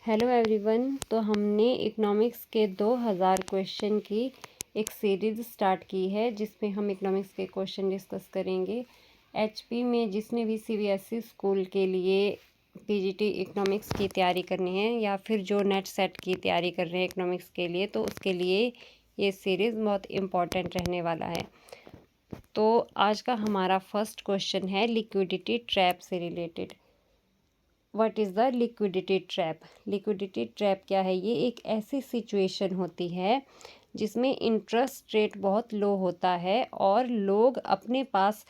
Hello everyone. तो हमने economics के 2000 क्वेश्चन की एक सीरीज़ स्टार्ट की है जिसमें हम इकोनॉमिक्स के क्वेश्चन डिस्कस करेंगे। एचपी में जिसने भी सीबीएसई स्कूल के लिए पीजीटी इकोनॉमिक्स की तैयारी करनी है या फिर जो नेट सेट की तैयारी कर रहे हैं इकोनॉमिक्स के लिए, तो उसके लिए ये सीरीज़ बहुत इम्पॉर्टेंट रहने वाला है। तो आज का हमारा फर्स्ट क्वेश्चन है लिक्विडिटी ट्रैप से related. What is the liquidity trap? Liquidity trap क्या है? ये एक ऐसी सिचुएशन होती है जिसमें इंटरेस्ट रेट बहुत लो होता है और लोग अपने पास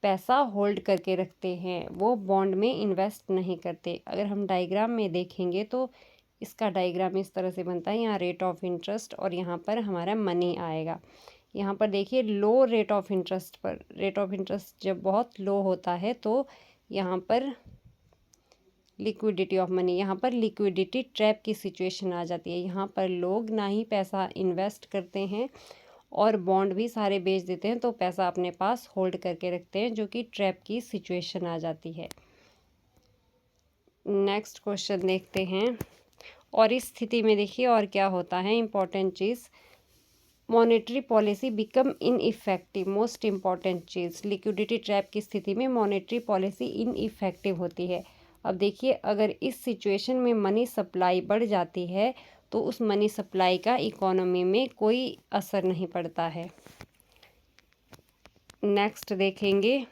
पैसा होल्ड करके रखते हैं, वो बॉन्ड में इन्वेस्ट नहीं करते। अगर हम डायग्राम में देखेंगे तो इसका डायग्राम इस तरह से बनता है। यहाँ रेट ऑफ इंटरेस्ट और यहाँ पर हमारा मनी आएगा। यहाँ पर देखिए लो रेट ऑफ इंटरेस्ट पर, रेट ऑफ इंटरेस्ट जब बहुत लो होता है तो यहाँ पर लिक्विडिटी ऑफ मनी, यहाँ पर लिक्विडिटी ट्रैप की सिचुएशन आ जाती है। यहाँ पर लोग ना ही पैसा इन्वेस्ट करते हैं और बॉन्ड भी सारे बेच देते हैं, तो पैसा अपने पास होल्ड करके रखते हैं, जो कि ट्रैप की सिचुएशन आ जाती है। नेक्स्ट क्वेश्चन देखते हैं। और इस स्थिति में देखिए और क्या होता है इम्पॉर्टेंट चीज़, monetary policy become ineffective. Most important चीज़, लिक्विडिटी ट्रैप की स्थिति में मॉनेटरी पॉलिसी इनइफेक्टिव होती है। अब देखिए अगर इस सिचुएशन में मनी सप्लाई बढ़ जाती है तो उस मनी सप्लाई का इकोनॉमी में कोई असर नहीं पड़ता है। नेक्स्ट देखेंगे।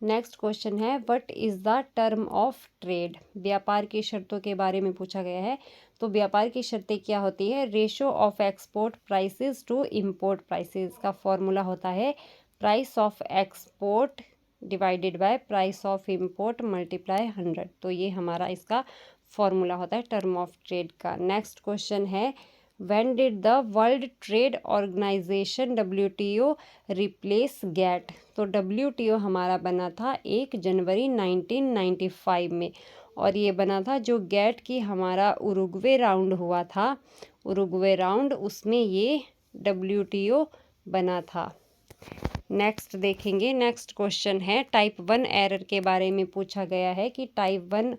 नेक्स्ट क्वेश्चन है what is the term of trade? व्यापार की शर्तों के बारे में पूछा गया है। तो व्यापार की शर्तें क्या होती है? Ratio of export prices to import prices का फॉर्मूला होता है price of export divided by price of import multiply 100। तो ये हमारा इसका फॉर्मूला होता है टर्म ऑफ ट्रेड का। नेक्स्ट क्वेश्चन है when did the World Trade Organization WTO replace GATT? तो WTO हमारा बना था 1 जनवरी 1995 में, और ये बना था जो गैट की हमारा उरुग्वे राउंड हुआ था, उरुग्वे राउंड, उसमें ये WTO बना था। नेक्स्ट देखेंगे। नेक्स्ट क्वेश्चन है टाइप 1 एरर के बारे में पूछा गया है कि type 1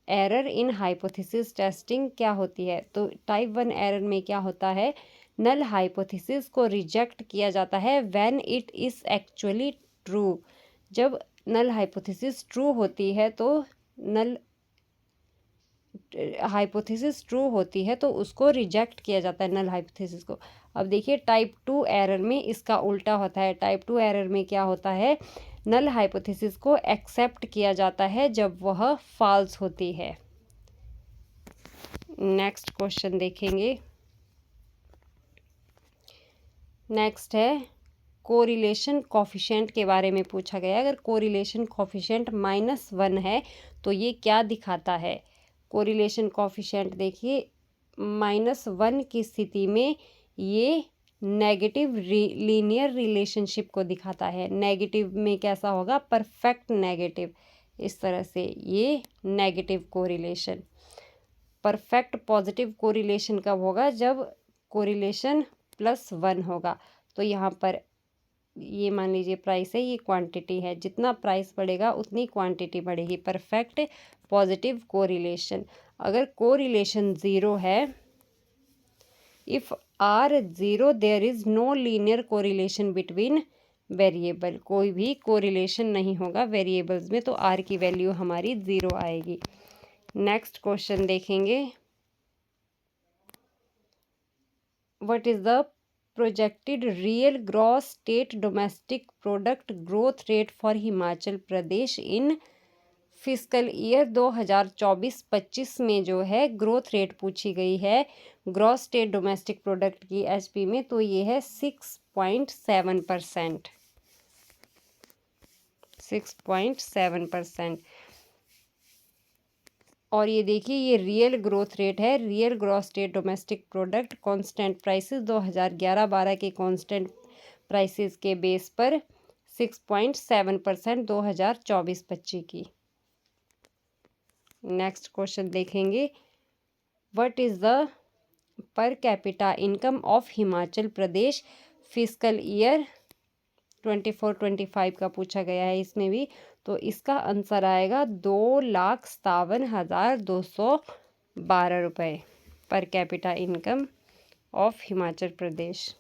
error in hypothesis testing क्या होती है? तो टाइप 1 एरर में क्या होता है, नल हाइपोथेसिस को रिजेक्ट किया जाता है when it is actually true. जब नल हाइपोथेसिस ट्रू होती है तो नल हाइपोथेसिस ट्रू होती है तो उसको रिजेक्ट किया जाता है, नल हाइपोथेसिस को। अब देखिए टाइप 2 एरर में इसका उल्टा होता है। टाइप 2 एरर में क्या होता है, नल हाइपोथेसिस को एक्सेप्ट किया जाता है जब वह फॉल्स होती है। नेक्स्ट क्वेश्चन देखेंगे। नेक्स्ट है कोरिलेशन कॉफिशिएंट के बारे में पूछा गया है। अगर कोरिलेशन कॉफिशिएंट -1 है तो ये क्या दिखाता है? कोरिलेशन कॉफिशिएंट देखिए -1 की स्थिति में ये नेगेटिव लीनियर रिलेशनशिप को दिखाता है। नेगेटिव में कैसा होगा, परफेक्ट नेगेटिव, इस तरह से ये negative correlation. Perfect positive correlation कब होगा, जब कोरिलेशन +1 होगा। तो यहाँ पर ये मान लीजिए प्राइस है, ये क्वांटिटी है, जितना प्राइस बढ़ेगा उतनी क्वांटिटी बढ़ेगी। Perfect positive correlation. अगर कोरिलेशन 0 है, if R 0 there is no linear correlation between variable. कोई भी कोरिलेशन नहीं होगा वेरिएबल्स में, तो R की वैल्यू हमारी 0 आएगी। नेक्स्ट क्वेश्चन देखेंगे। What is the projected real gross state domestic product growth rate for Himachal Pradesh in fiscal year 2024-25 में जो है ग्रोथ रेट पूछी गई है ग्रॉस स्टेट डोमेस्टिक प्रोडक्ट की एचपी में, तो ये है 6.7%। 6.7%। और ये देखिए ये रियल ग्रोथ रेट है, real gross state domestic product constant prices 2011-12 के कांस्टेंट प्राइसेस के बेस पर 6.7% 2024-25 की। नेक्स्ट क्वेश्चन देखेंगे। व्हाट इज़ द पर capita income of Himachal Pradesh fiscal year 24-25 का पूछा गया है इसमें भी। तो इसका आंसर आएगा 2,57,212 रुपये per capita income of Himachal Pradesh.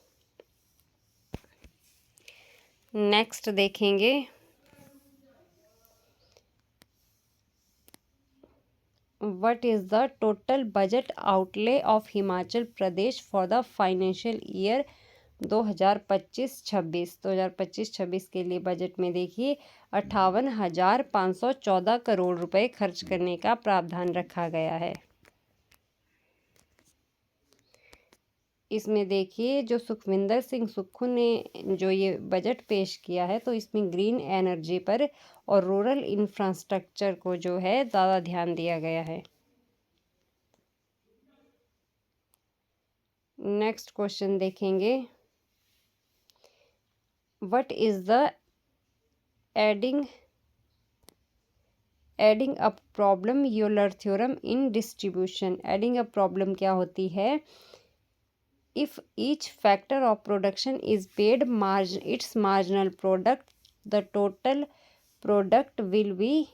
Next देखेंगे what is the total budget outlay of Himachal Pradesh for the financial year 2025-26 के लिए बजट में देखिए 58,514 करोड़ रुपए खर्च करने का प्रावधान रखा गया है। इसमें देखिए जो सुखविंदर सिंह सुक्खू ने जो ये बजट पेश किया है तो इसमें ग्रीन एनर्जी पर और रूरल इंफ्रास्ट्रक्चर को जो है ज़्यादा ध्यान दिया गया है। नेक्स्ट क्वेश्चन देखेंगे what is the adding up problem Euler theorem in distribution. Adding up problem क्या होती है? If each factor of production is paid its marginal product, the total product will be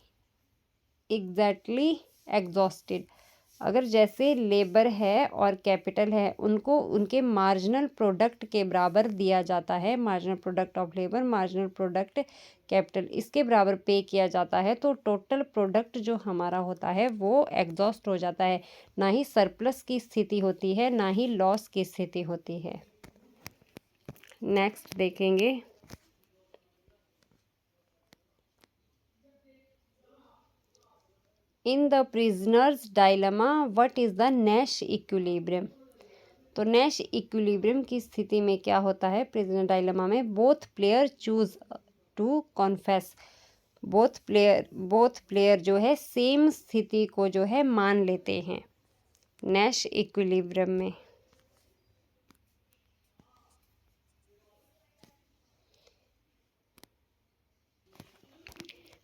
exactly exhausted। अगर जैसे labour है और capital है उनको उनके मार्जिनल प्रोडक्ट के बराबर दिया जाता है, marginal product of labour, marginal product capital, इसके बराबर पे किया जाता है तो टोटल प्रोडक्ट जो हमारा होता है वो एग्जॉस्ट हो जाता है। ना ही सरप्लस की स्थिति होती है ना ही लॉस की स्थिति होती है। नेक्स्ट देखेंगे in the prisoners dilemma what is the Nash equilibrium. तो नैश इक्विलिब्रियम की स्थिति में क्या होता है? प्रिजनर डायलेमा में both player choose to confess. Both player जो है सेम स्थिति को जो है मान लेते हैं नैश इक्विलिब्रियम में।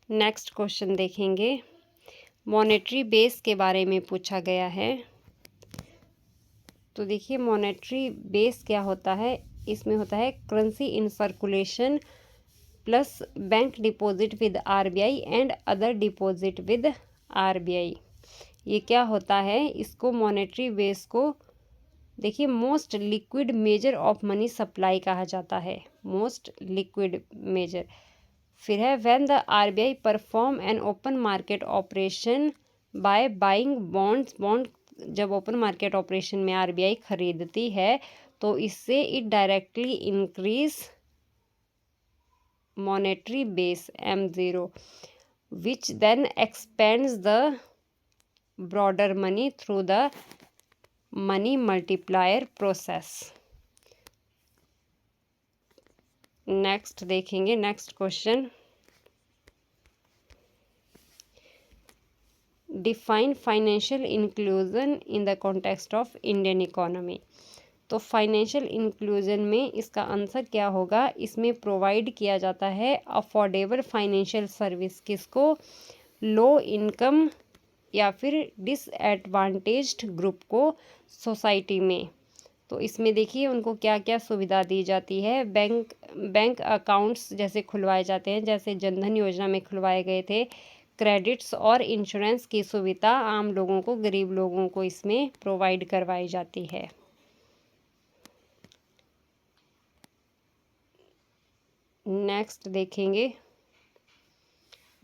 नेक्स्ट क्वेश्चन देखेंगे मॉनेटरी बेस के बारे में पूछा गया है। तो देखिए मॉनेटरी बेस क्या होता है? इसमें होता है currency in circulation plus bank deposit with RBI and other deposit with RBI. ये क्या होता है? इसको मॉनेटरी बेस को देखिए most liquid measure of money supply कहा जाता है, मोस्ट लिक्विड मेजर। फिर है when the RBI perform an open market operation by buying bonds. Bond जब ओपन मार्केट ऑपरेशन में आरबीआई खरीदती है तो इससे it directly increase monetary base M0 which then expands the broader money through the money multiplier process। Next देखेंगे next question define financial inclusion in the context of Indian economy. तो financial inclusion में इसका answer क्या होगा? इसमें provide किया जाता है अफोर्डेबल फाइनेंशियल सर्विस किसको? लो इनकम या फिर डिसएडवांटेज्ड ग्रुप को सोसाइटी में। तो इसमें देखिए उनको क्या क्या सुविधा दी जाती है। बैंक अकाउंट्स जैसे खुलवाए जाते हैं, जैसे जनधन योजना में खुलवाए गए थे। क्रेडिट्स और इंश्योरेंस की सुविधा आम लोगों को, गरीब लोगों को इसमें प्रोवाइड करवाई जाती है। नेक्स्ट देखेंगे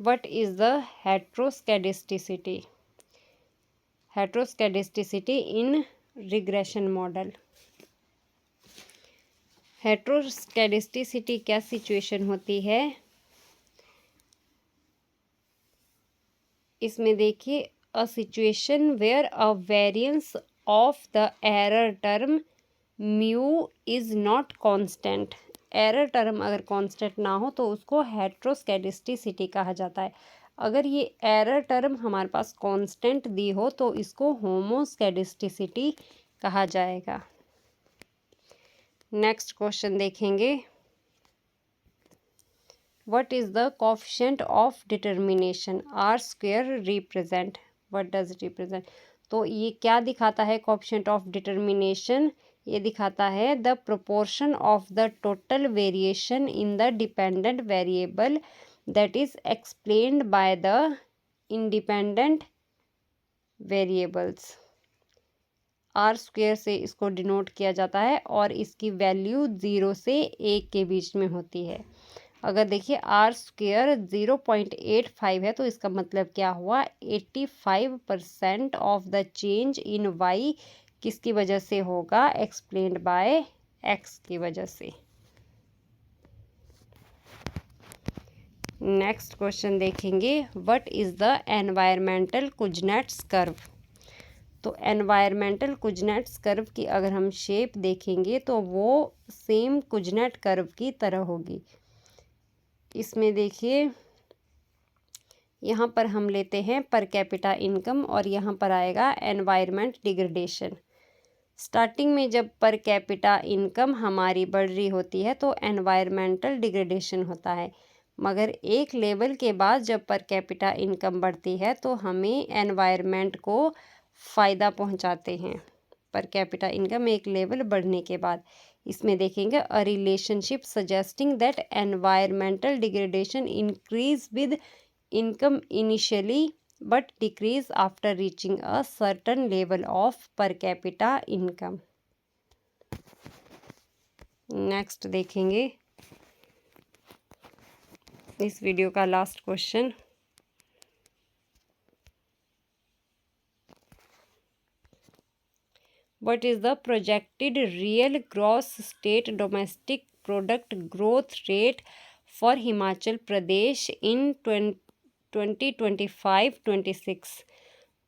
what is the heteroscedasticity. Heteroscedasticity in regression model. Heteroscedasticity क्या सिचुएशन होती है? इसमें देखिए a situation where a variance of the error term mu is not constant. Error term अगर कांस्टेंट ना हो तो उसको हेट्रोस्केडेस्टिसिटी कहा जाता है। अगर ये एरर टर्म हमारे पास कांस्टेंट दी हो तो इसको होमोस्केडेस्टिसिटी कहा जाएगा। नेक्स्ट क्वेश्चन देखेंगे what is the coefficient of determination R square represent. What does it represent? तो ये क्या दिखाता है कोएफिशिएंट ऑफ डिटर्मिनेशन? ये दिखाता है the proportion of the total variation in the dependent variable that is explained by the independent variables. R square से इसको डिनोट किया जाता है और इसकी वैल्यू 0 से 1 के बीच में होती है। अगर देखिए आर स्क्वेयर 0.85 है तो इसका मतलब क्या हुआ, 85% of the change in Y किसकी वजह से होगा, एक्सप्लेन्ड बाय एक्स की वजह से। नेक्स्ट क्वेश्चन देखेंगे, what is the environmental Kuznets curve. तो एनवायरमेंटल कुजनेट्स कर्व की अगर हम शेप देखेंगे तो वो सेम कुजनेट कर्व की तरह होगी। इसमें देखिए यहाँ पर हम लेते हैं पर कैपिटा इनकम और यहाँ पर आएगा एनवायरनमेंट डिग्रेडेशन। स्टार्टिंग में जब पर कैपिटा इनकम हमारी बढ़ रही होती है तो एनवायरमेंटल डिग्रेडेशन होता है, मगर एक लेवल के बाद जब पर कैपिटा इनकम बढ़ती है तो हमें एनवायरनमेंट को फ़ायदा पहुंचाते हैं। पर कैपिटा इनकम एक लेवल बढ़ने के बाद इसमें देखेंगे a relationship suggesting that environmental degradation increase with income initially but decrease after reaching a certain level of पर कैपिटा इनकम। नेक्स्ट देखेंगे इस वीडियो का last question, what is the projected real gross state domestic product growth rate for Himachal Pradesh in 2025-26।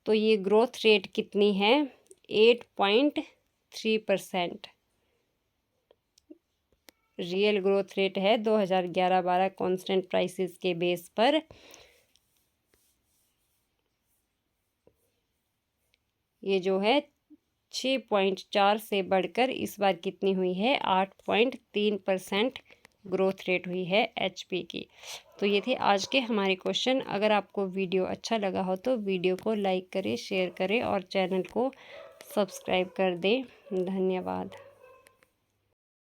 तो ये growth rate कितनी है, 8.3%। Real growth rate है 2011-12 constant prices के बेस पर। ये जो है 6.4 से बढ़कर इस बार कितनी हुई है, 8.3% ग्रोथ रेट हुई है एचपी की। तो ये थे आज के हमारे क्वेश्चन। अगर आपको वीडियो अच्छा लगा हो तो वीडियो को लाइक करें, शेयर करें और चैनल को सब्सक्राइब कर दें। धन्यवाद।